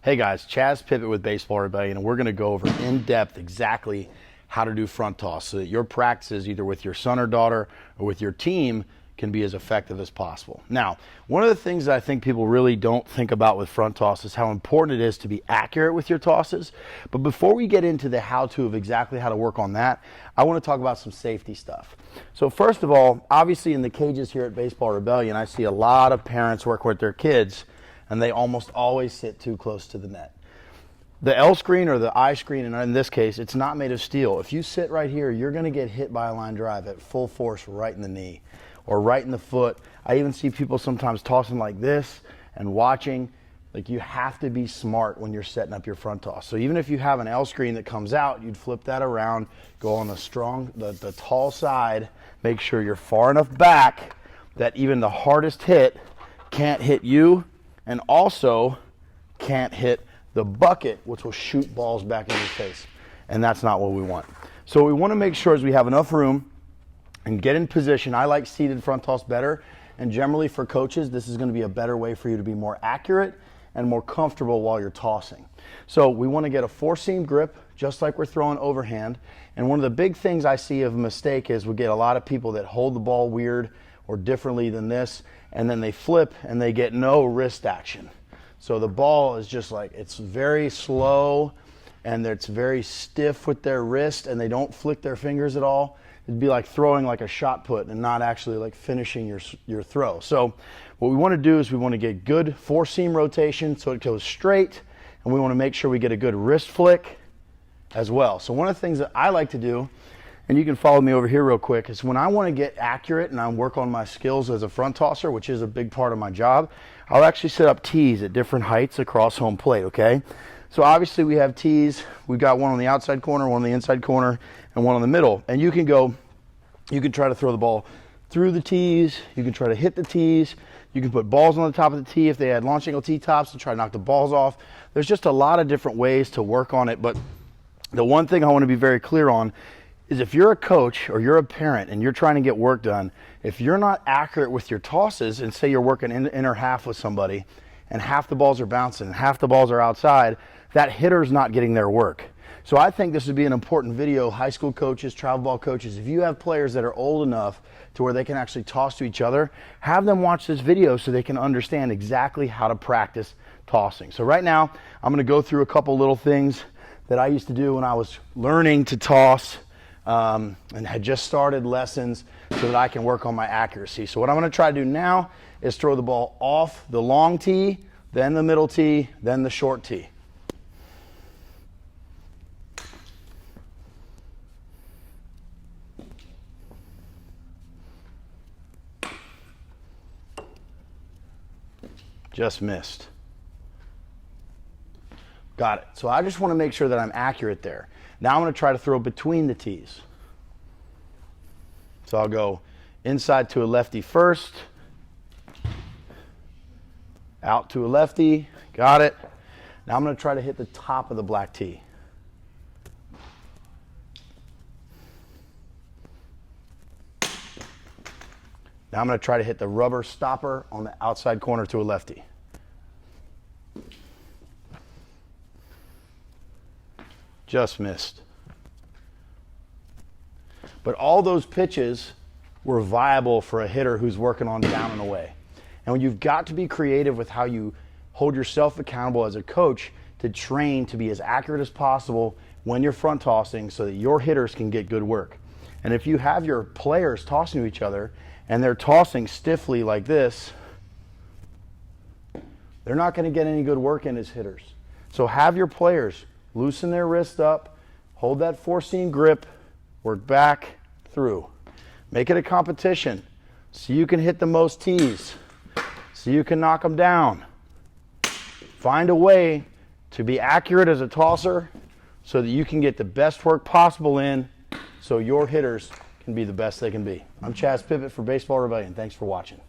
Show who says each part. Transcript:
Speaker 1: Hey guys, Chaz Pippett with Baseball Rebellion, and we're going to go over in depth exactly how to do front toss so that your practices, either with your son or daughter or with your team, can be as effective as possible. Now, one of the things that I think people really don't think about with front toss is how important it is to be accurate with your tosses. But before we get into the how-to of exactly how to work on that, I want to talk about some safety stuff. So first of all, obviously in the cages here at Baseball Rebellion, I see a lot of parents work with their kids, and they almost always sit too close to the net. The L screen or the I screen, and in this case, it's not made of steel. If you sit right here, you're going to get hit by a line drive at full force right in the knee or right in the foot. I even see people sometimes tossing like this and watching. Like, you have to be smart when you're setting up your front toss. So even if you have an L screen that comes out, you'd flip that around, go on the tall side, make sure you're far enough back that even the hardest hit can't hit you, and also can't hit the bucket, which will shoot balls back in your face. And that's not what we want. So what we want to make sure is we have enough room and get in position. I like seated front toss better. And generally for coaches, this is going to be a better way for you to be more accurate and more comfortable while you're tossing. So we want to get a four-seam grip, just like we're throwing overhand. And one of the big things I see of a mistake is we get a lot of people that hold the ball weird or differently than this, and then they flip and they get no wrist action. So the ball is just like, it's very slow and it's very stiff with their wrist, and they don't flick their fingers at all. It'd be like throwing like a shot put and not actually like finishing your throw. So what we want to do is we want to get good four-seam rotation so it goes straight, and we want to make sure we get a good wrist flick as well. So one of the things that I like to do, and you can follow me over here real quick, is when I want to get accurate and I work on my skills as a front tosser, which is a big part of my job, I'll actually set up tees at different heights across home plate, okay? So obviously we have tees. We've got one on the outside corner, one on the inside corner, and one on the middle. And you can try to throw the ball through the tees. You can try to hit the tees. You can put balls on the top of the tee if they had launch angle tee tops to try to knock the balls off. There's just a lot of different ways to work on it. But the one thing I want to be very clear on is if you're a coach or you're a parent and you're trying to get work done, if you're not accurate with your tosses, and say you're working inner half with somebody and half the balls are bouncing and half the balls are outside, that hitter's not getting their work. So I think this would be an important video. High school coaches, travel ball coaches, if you have players that are old enough to where they can actually toss to each other, have them watch this video so they can understand exactly how to practice tossing. So right now, I'm going to go through a couple little things that I used to do when I was learning to toss, and had just started lessons so that I can work on my accuracy. So what I'm going to try to do now is throw the ball off the long tee, then the middle tee, then the short tee. Just missed. Got it. So I just want to make sure that I'm accurate there. Now I'm going to try to throw between the tees. So I'll go inside to a lefty first, out to a lefty, got it. Now I'm going to try to hit the top of the black tee. Now I'm going to try to hit the rubber stopper on the outside corner to a lefty. Just missed. But all those pitches were viable for a hitter who's working on down and away. And you've got to be creative with how you hold yourself accountable as a coach to train to be as accurate as possible when you're front tossing so that your hitters can get good work. And if you have your players tossing to each other and they're tossing stiffly like this, they're not going to get any good work in as hitters. So have your players loosen their wrist up, hold that four-seam grip, work back through. Make it a competition so you can hit the most tees, so you can knock them down. Find a way to be accurate as a tosser so that you can get the best work possible in so your hitters can be the best they can be. I'm Chaz Pippett for Baseball Rebellion. Thanks for watching.